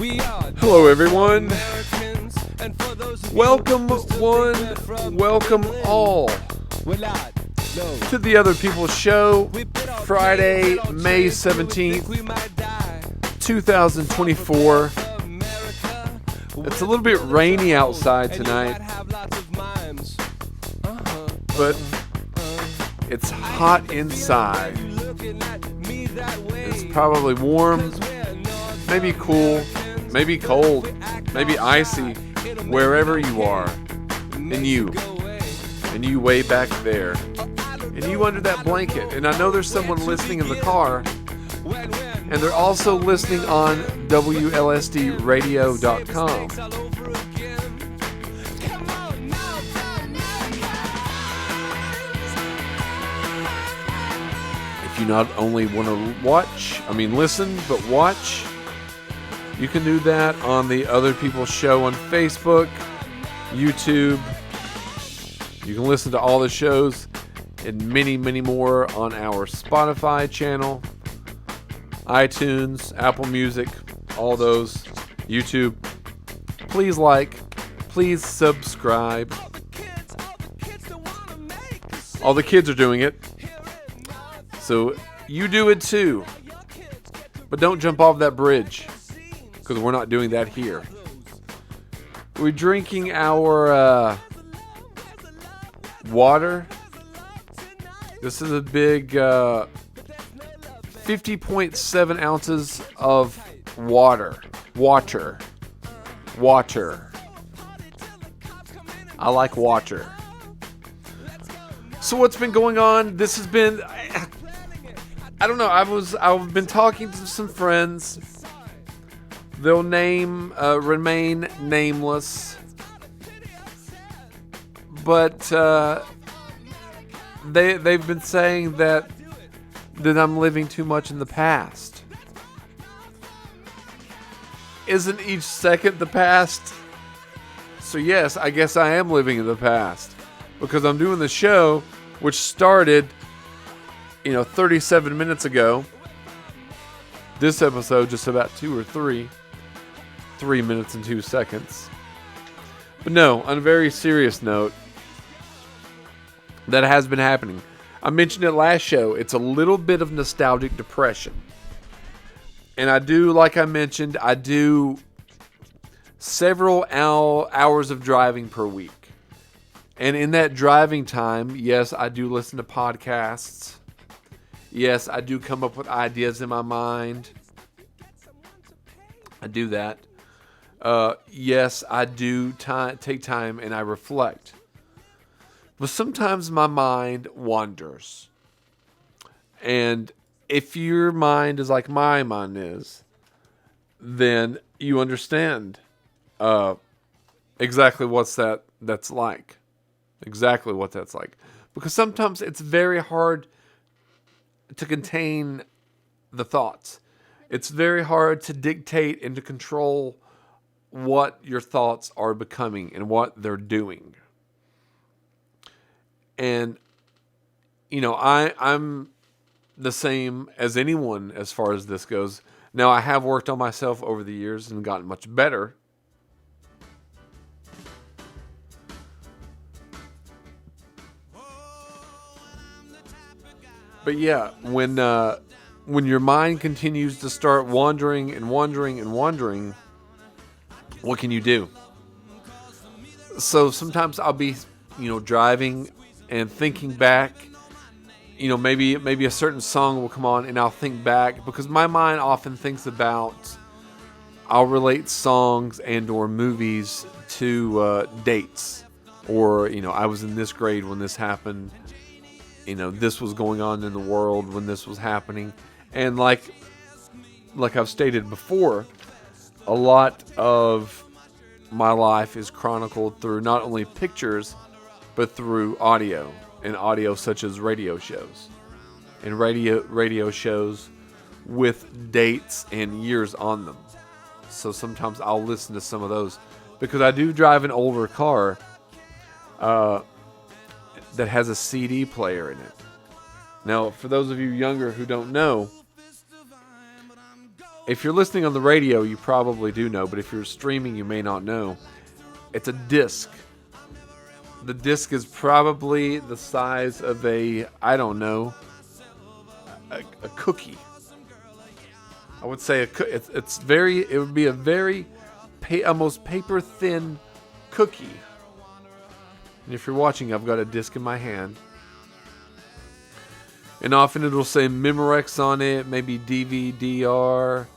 Hello everyone. Welcome one, welcome all to the Other People's Show, Friday, May 17th, 2024. It's a little bit rainy outside tonight, but it's hot inside. It's probably warm, maybe cool, maybe cold, maybe icy, wherever you are, and you way back there, and you under that blanket. And I know there's someone listening in the car, and they're also listening on WLSDradio.com. If you not only want to listen, but watch, you can do that on the Other People's Show on Facebook, YouTube. You can listen to all the shows and many, many more on our Spotify channel, iTunes, Apple Music, all those, YouTube. Please please subscribe. All the kids are doing it, so you do it too. But don't jump off that bridge, because we're not doing that here. We're drinking our water. This is a big 50.7 ounces of water. I like water. So what's been going on? This has been, I don't know. I've been talking to some friends. They'll remain nameless, but they've been saying that I'm living too much in the past. Isn't each second the past? So yes, I guess I am living in the past, because I'm doing the show, which started 37 minutes ago. This episode just about 3 minutes and 2 seconds. But no, on a very serious note, that has been happening. I mentioned it last show. It's a little bit of nostalgic depression. And I do, like I mentioned, I do several hours of driving per week. And in that driving time, yes, I do listen to podcasts. Yes, I do come up with ideas in my mind. I do that. Yes, I do take time and I reflect. But sometimes my mind wanders. And if your mind is like my mind is, then you understand exactly that's like. Exactly what that's like. Because sometimes it's very hard to contain the thoughts. It's very hard to dictate and to control what your thoughts are becoming and what they're doing. And, I'm the same as anyone as far as this goes. Now, I have worked on myself over the years and gotten much better. But yeah, when your mind continues to start wandering, what can you do? So sometimes I'll be, driving and thinking back. Maybe a certain song will come on and I'll think back, because my mind often thinks about, I'll relate songs and or movies to dates, or I was in this grade when this happened. This was going on in the world when this was happening. And like I've stated before, a lot of my life is chronicled through not only pictures, but through audio, and audio such as radio shows. And radio shows with dates and years on them. So sometimes I'll listen to some of those, because I do drive an older car that has a CD player in it. Now, for those of you younger who don't know, If you're listening on the radio, you probably do know, but if you're streaming, you may not know. It's a disc. The disc is probably the size of a cookie. I would say it would be a very almost paper thin cookie. And if you're watching, I've got a disc in my hand. And often it'll say Memorex on it, maybe DVD-R.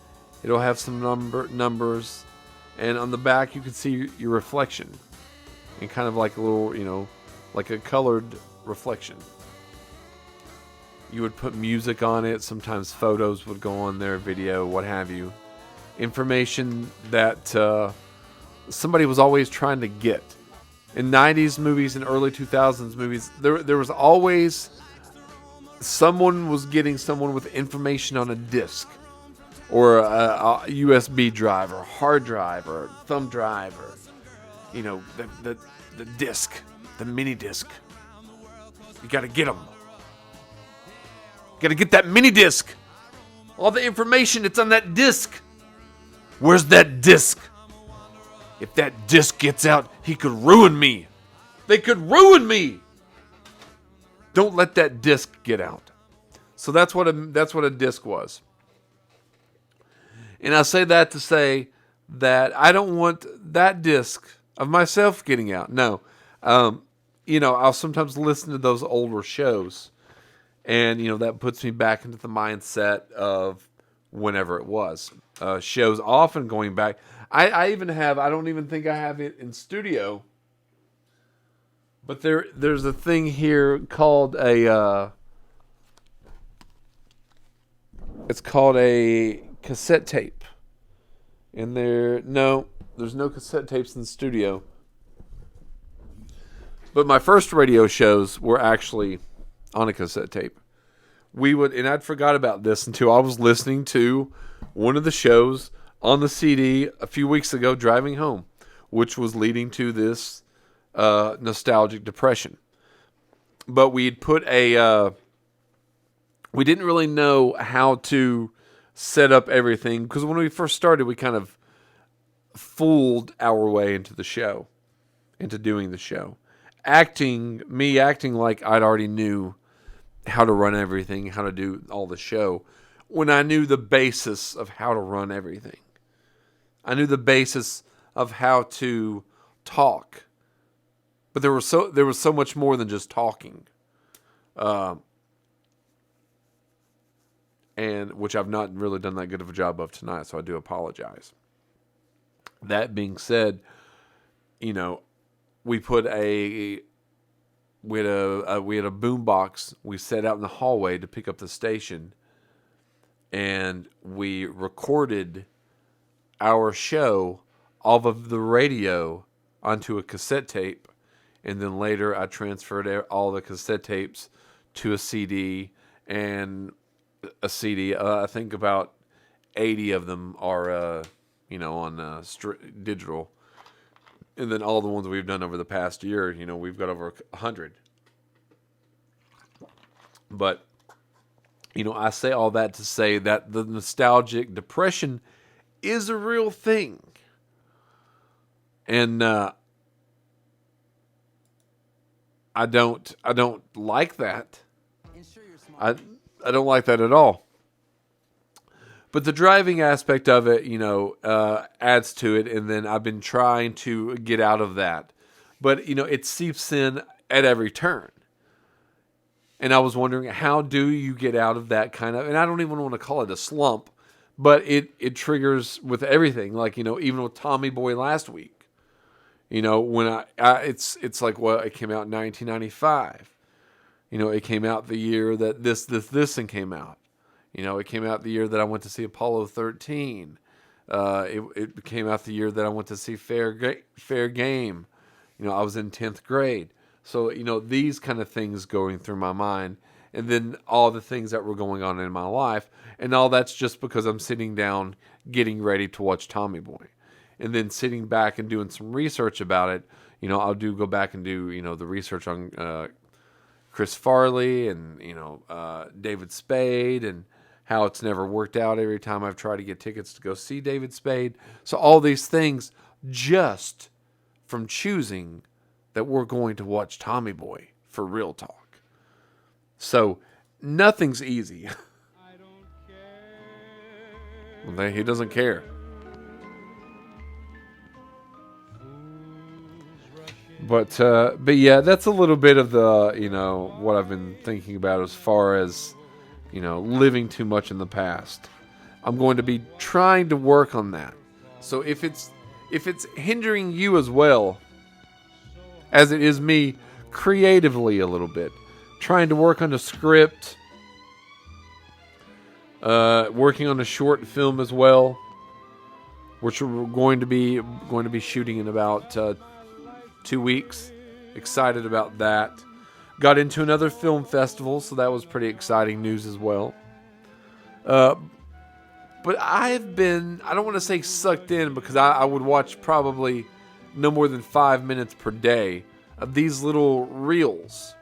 It'll have some numbers. And on the back, you can see your reflection. And kind of like a little, like a colored reflection. You would put music on it. Sometimes photos would go on there, video, what have you. Information that somebody was always trying to get. In 90s movies and early 2000s movies, there was always someone was getting someone with information on a disc. Or a USB drive, or hard drive, or thumb drive, or the disc, the mini disc. You got to get them. You got to get that mini disc. All the information that's on that disc. Where's that disc? If that disc gets out, he could ruin me. They could ruin me. Don't let that disc get out. So that's what a disc was. And I say that to say that I don't want that disc of myself getting out. No. I'll sometimes listen to those older shows. And, that puts me back into the mindset of whenever it was. Shows often going back. I don't even think I have it in studio. But there's a thing here called it's called a cassette tape. And there's no cassette tapes in the studio. But my first radio shows were actually on a cassette tape. And I'd forgot about this until I was listening to one of the shows on the CD a few weeks ago driving home, which was leading to this nostalgic depression. But we'd put we didn't really know how to set up everything, because when we first started, we kind of fooled our way into the show, into doing the show. Acting like I'd already knew how to run everything, how to do all the show, when I knew the basis of how to run everything. I knew the basis of how to talk. But there was so much more than just talking. And which I've not really done that good of a job of tonight, so I do apologize. That being said, we had a boom box we set out in the hallway to pick up the station, and we recorded our show off of the radio onto a cassette tape, and then later I transferred all the cassette tapes to a CD, and a CD. I think about 80 of them are, on digital. And then all the ones we've done over the past year, we've got over 100. But, I say all that to say that the nostalgic depression is a real thing. And I don't like that. I don't like that at all. But the driving aspect of it, adds to it. And then I've been trying to get out of that. But, it seeps in at every turn. And I was wondering, how do you get out of that kind of, and I don't even want to call it a slump, but it triggers with everything. Like, even with Tommy Boy last week, when it's like, well, it came out in 1995. It came out the year that this and came out. It came out the year that I went to see Apollo 13. It came out the year that I went to see Fair Game. I was in 10th grade. So, these kind of things going through my mind. And then all the things that were going on in my life. And all that's just because I'm sitting down getting ready to watch Tommy Boy. And then sitting back and doing some research about it. I'll go back and do, the research on Chris Farley and, David Spade and how it's never worked out every time I've tried to get tickets to go see David Spade. So all these things just from choosing that we're going to watch Tommy Boy for Real Talk. So nothing's easy. Well, he doesn't care. But yeah, that's a little bit of the, what I've been thinking about as far as, living too much in the past. I'm going to be trying to work on that. So if it's hindering you as well as it is me creatively a little bit, trying to work on a script, working on a short film as well, which we're going to be shooting in about 2 weeks. Excited about that. Got into another film festival, so that was pretty exciting news as well. But I don't want to say sucked in, because I would watch probably no more than 5 minutes per day of these little reels.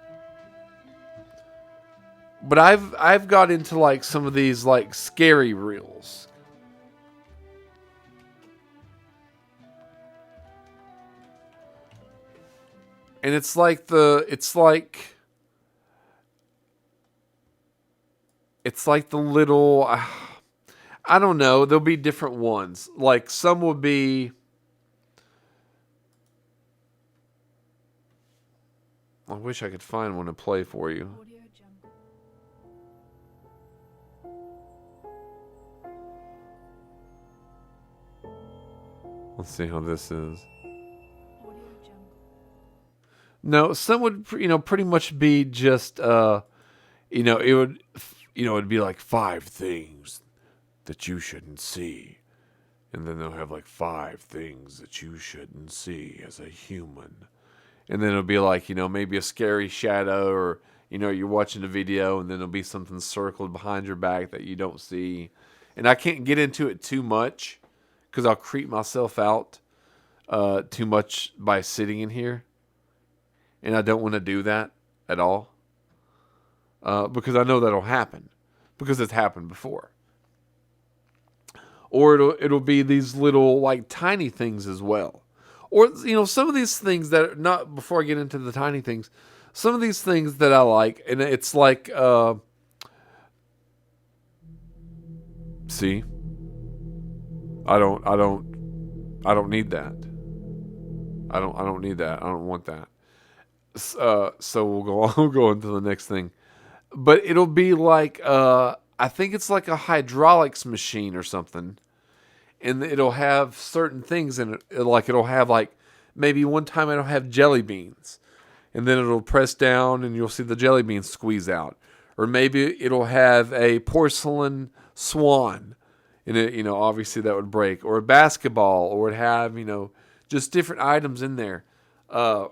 But I've got into like some of these like scary reels. And it's like the little, I don't know, there'll be different ones. Like some will be, I wish I could find one to play for you. Let's see how this is. No, some would, pretty much be just, it would, it'd be like 5 things that you shouldn't see. And then they'll have like 5 things that you shouldn't see as a human. And then it'll be like, maybe a scary shadow, or, you're watching a video and then there'll be something circled behind your back that you don't see. And I can't get into it too much because I'll creep myself out too much by sitting in here. And I don't want to do that at all. Because I know that'll happen. Because it's happened before. Or it'll be these little like tiny things as well. Or, some of these things that are not, before I get into the tiny things, some of these things that I like, and it's like, see, I don't need that. I don't need that. I don't want that. So we'll go into the next thing. But it'll be like, I think it's like a hydraulics machine or something. And it'll have certain things in it. Like it'll have like, maybe one time it'll have jelly beans. And then it'll press down and you'll see the jelly beans squeeze out. Or maybe it'll have a porcelain swan. And it, obviously that would break. Or a basketball. Or it'd have, just different items in there. And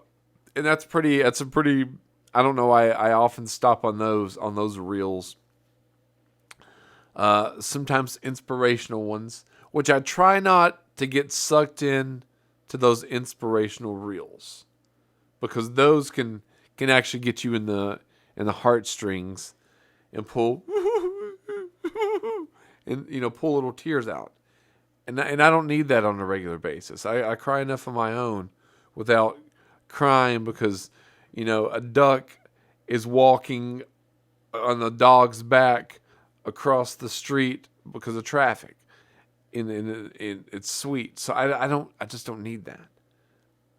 that's a pretty, I don't know, I often stop on those reels. Sometimes inspirational ones, which I try not to get sucked in to those inspirational reels, because those can actually get you in the heartstrings and pull and pull little tears out. And I don't need that on a regular basis. I cry enough on my own without crying because, a duck is walking on the dog's back across the street because of traffic. And it's sweet. So I just don't need that.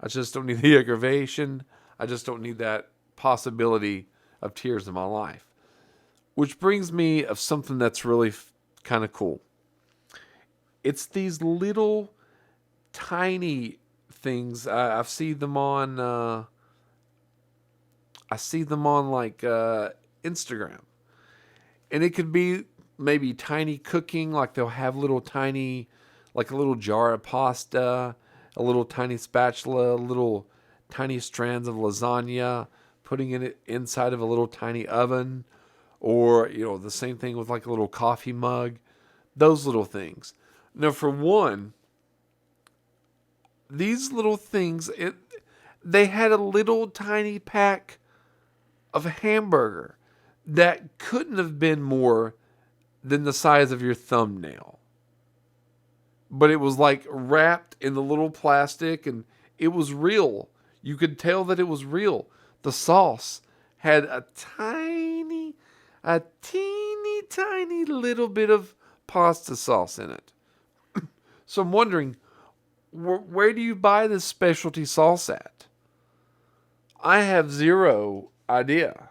I just don't need the aggravation. I just don't need that possibility of tears in my life. Which brings me of something that's really kind of cool. It's these little tiny things. I see them on like Instagram. And it could be maybe tiny cooking, like they'll have little tiny, like a little jar of pasta, a little tiny spatula, little tiny strands of lasagna, putting it inside of a little tiny oven, or, the same thing with like a little coffee mug, those little things. Now, for one, these little things, they had a little tiny pack of a hamburger that couldn't have been more than the size of your thumbnail. But it was like wrapped in the little plastic, and it was real. You could tell that it was real. The sauce had a teeny tiny little bit of pasta sauce in it. So I'm wondering, where do you buy this specialty sauce at? I have zero idea.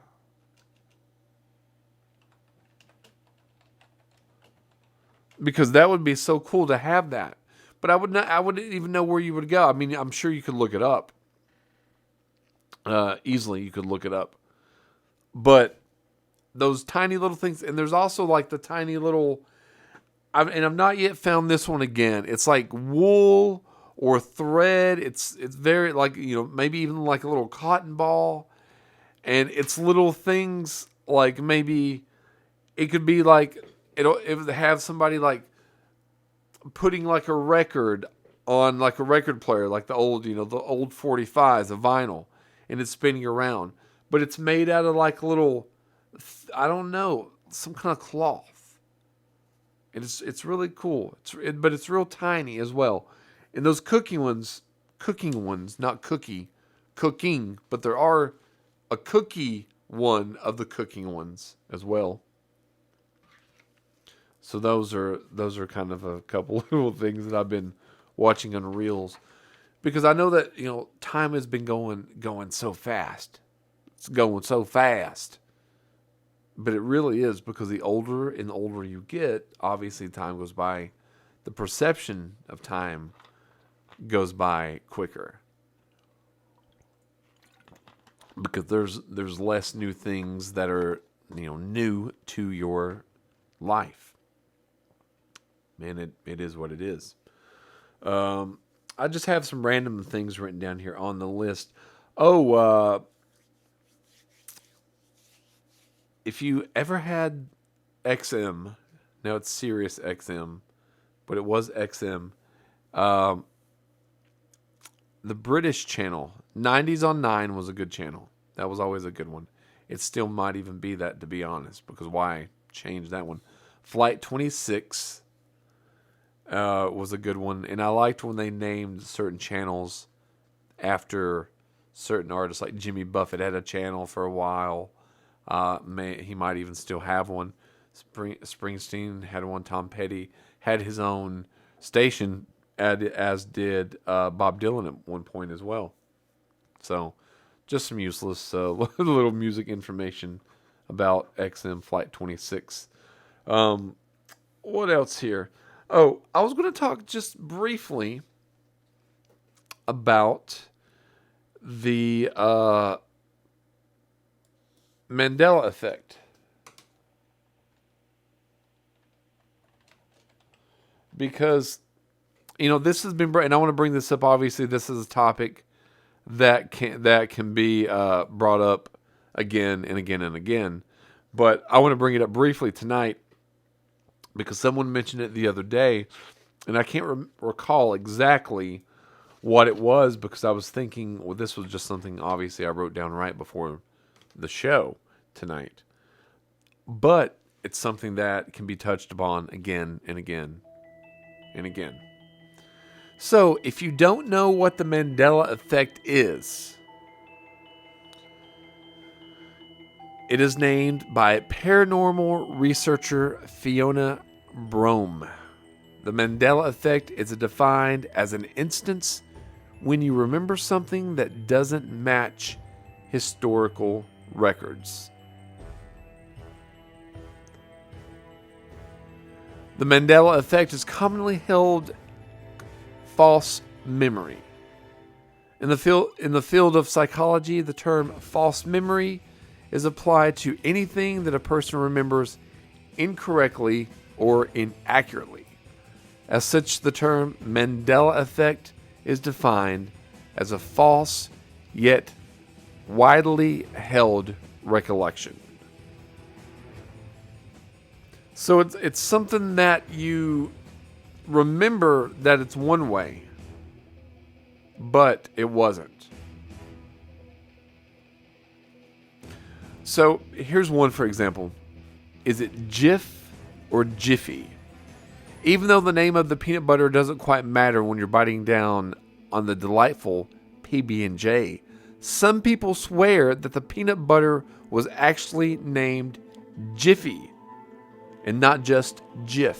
Because that would be so cool to have that. But I wouldn't even know where you would go. I mean, I'm sure you could look it up. Easily you could look it up. But those tiny little things, and there's also like the tiny little, and I've not yet found this one again. It's like wool or thread. It's very like, maybe even like a little cotton ball. And it's little things like maybe it could be like, it would have somebody like putting like a record on like a record player, like the old 45s, a vinyl, and it's spinning around. But it's made out of like little, I don't know, some kind of cloth. It's really cool. But it's real tiny as well. And those cooking ones, not cooking, but there are a cookie one of the cooking ones as well. So those are kind of a couple little things that I've been watching on Reels, because I know that time has been going so fast. It's going so fast, but it really is, because the older and the older you get, obviously time goes by. The perception of time goes by quicker, because there's less new things that are new to your life. Man, it is what it is. I just have some random things written down here on the list. If you ever had XM, now it's Sirius XM, but it was XM. The British channel, 90s on 9 was a good channel. That was always a good one. It still might even be that, to be honest, because why change that one? Flight 26 was a good one, and I liked when they named certain channels after certain artists, like Jimmy Buffett had a channel for a while. He might even still have one. Springsteen had one. Tom Petty had his own station, as did Bob Dylan at one point as well. So, just some useless little music information about XM Flight 26. What else here? Oh, I was going to talk just briefly about the Mandela effect. Because, this has been, and I want to bring this up, obviously this is a topic that can be brought up again and again and again. But I want to bring it up briefly tonight, because someone mentioned it the other day, and I can't recall exactly what it was, because I was thinking, well, this was just something obviously I wrote down right before the show tonight. But it's something that can be touched upon again and again and again. So, if you don't know what the Mandela effect is, it is named by paranormal researcher Fiona Brome. The Mandela effect is defined as an instance when you remember something that doesn't match historical records. The Mandela effect is commonly held false memory. In the field of psychology, the term false memory is applied to anything that a person remembers incorrectly or inaccurately. As such, the term Mandela effect is defined as a false yet widely held recollection. So it's something that you remember that it's one way, but it wasn't. So here's one, for example. Is it GIF or Jiffy. Even though the name of the peanut butter doesn't quite matter when you're biting down on the delightful PB&J, some people swear that the peanut butter was actually named Jiffy and not just Jif.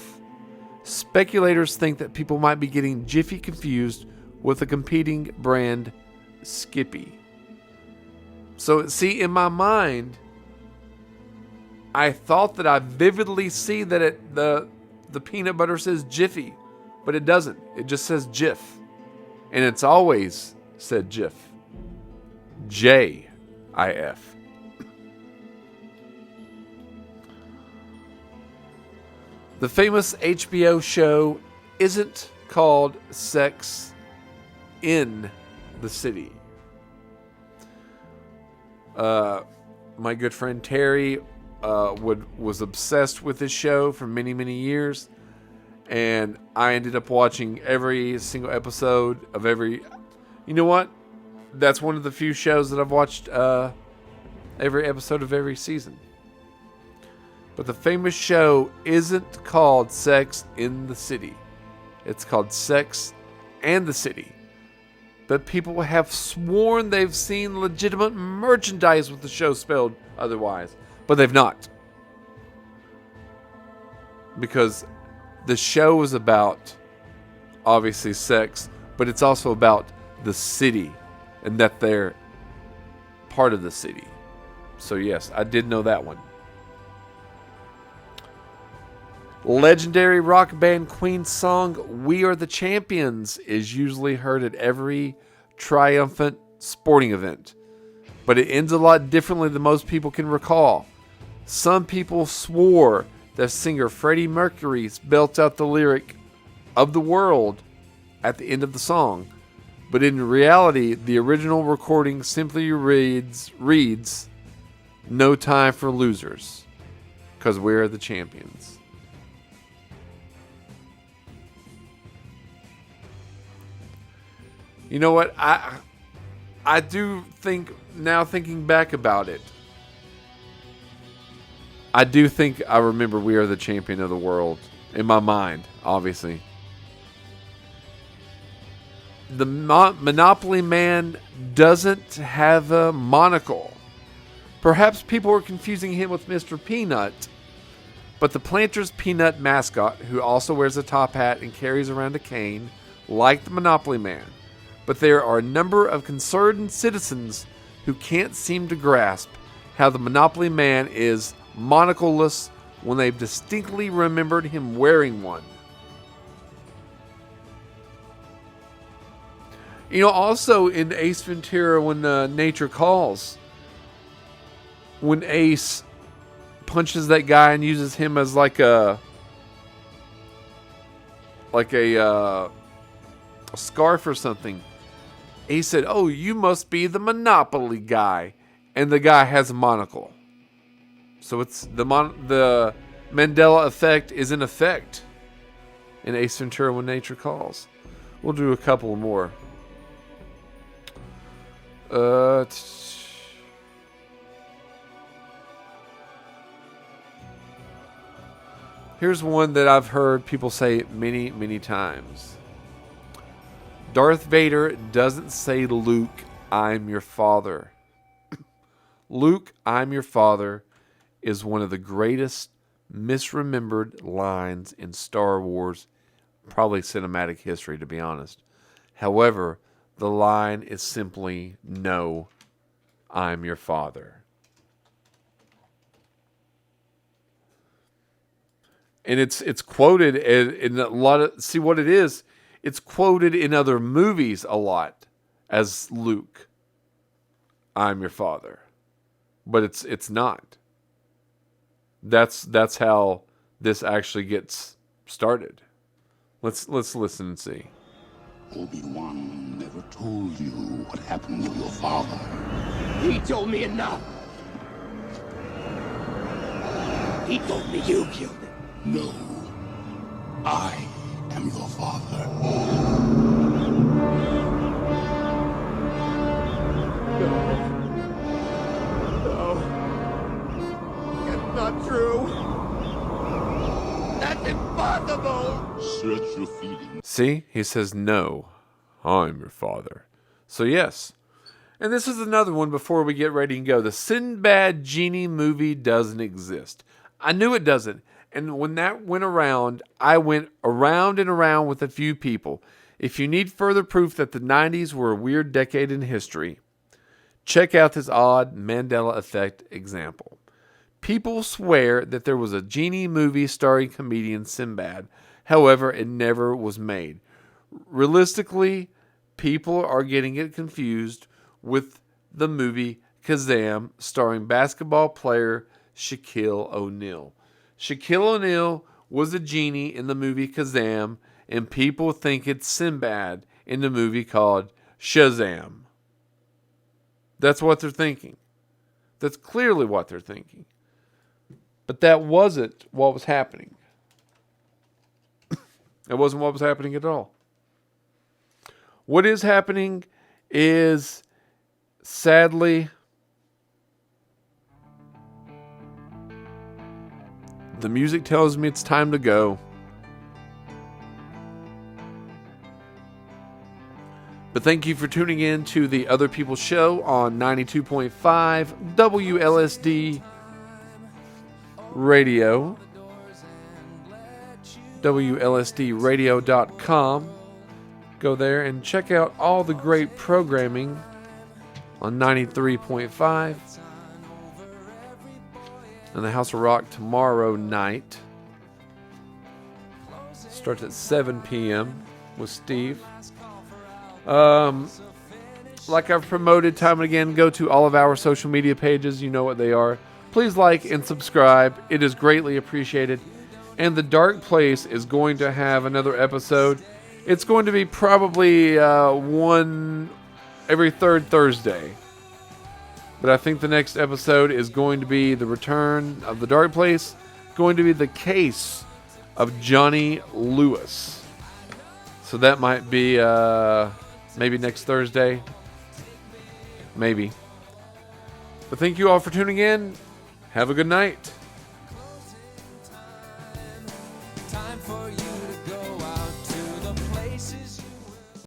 Speculators think that people might be getting Jiffy confused with the competing brand Skippy. So, see, in my mind, I thought that I vividly see that the peanut butter says Jiffy, but it doesn't. It just says Jif. And it's always said Jif. J-I-F. The famous HBO show isn't called Sex in the City. My good friend Terry was obsessed with this show for many, many years, and I ended up watching every single episode of every. You know what? That's one of the few shows that I've watched every episode of every season. But the famous show isn't called Sex in the City. It's called Sex and the City. But people have sworn they've seen legitimate merchandise with the show spelled otherwise. But they've not. Because the show is about, obviously, sex, but it's also about the city and that they're part of the city. So yes, I did know that one. Legendary rock band Queen's song "We Are the Champions" is usually heard at every triumphant sporting event, but it ends a lot differently than most people can recall. Some people swore that singer Freddie Mercury spelt out the lyric "of the world" at the end of the song, but in reality, the original recording simply reads "No time for losers, 'cause we're the champions." You know what? I do think, now thinking back about it, I do think I remember "We Are the Champion of the World" in my mind, obviously. The Monopoly Man doesn't have a monocle. Perhaps people are confusing him with Mr. Peanut, but the Planters Peanut mascot, who also wears a top hat and carries around a cane, like the Monopoly Man. But there are a number of concerned citizens who can't seem to grasp how the Monopoly Man is monocleless when they've distinctly remembered him wearing one. You know, also in Ace Ventura, when Nature Calls, when Ace punches that guy and uses him as like a scarf or something, he said, "Oh, you must be the Monopoly guy," and the guy has a monocle. So it's the Mandela effect is in effect in Ace Ventura: When Nature Calls. We'll do a couple more. Here's one that I've heard people say many, many times. Darth Vader doesn't say, "Luke, I'm your father." "Luke, I'm your father" is one of the greatest misremembered lines in Star Wars, probably cinematic history, to be honest. However, the line is simply, "No, I'm your father." And it's quoted in a lot of, see what it is? It's quoted in other movies a lot as "Luke, I'm your father," but it's not. That's how this actually gets started. Let's listen and see. Obi-Wan never told you what happened to your father. He told me enough. He told me you killed him. No, I am your father. No. It's not true. impossible! Search your feelings. See, he says, no, I'm your father. So yes. And this is another one before we get ready and go. The Sinbad Genie movie doesn't exist. I knew it doesn't. And when that went around, I went around and around with a few people. If you need further proof that the 90s were a weird decade in history, check out this odd Mandela effect example. People swear that there was a genie movie starring comedian Sinbad. However, it never was made. Realistically, people are getting it confused with the movie Kazam starring basketball player Shaquille O'Neal. Shaquille O'Neal was a genie in the movie Kazam, and people think it's Sinbad in the movie called Shazam. That's what they're thinking. That's clearly what they're thinking. But that wasn't what was happening. It wasn't what was happening at all. What is happening is, sadly, the music tells me it's time to go. But thank you for tuning in to the Other People Show on 92.5 WLSD Radio. WLSDradio.com. Go there and check out all the great programming on 93.5. And the House of Rock tomorrow night. Starts at 7 p.m. with Steve. Like I've promoted time and again, go to all of our social media pages. You know what they are. Please like and subscribe. It is greatly appreciated. And The Dark Place is going to have another episode. It's going to be probably one every third Thursday. But I think the next episode is going to be the return of The Dark Place. Going to be the case of Johnny Lewis. So that might be maybe next Thursday. Maybe. But thank you all for tuning in. Have a good night.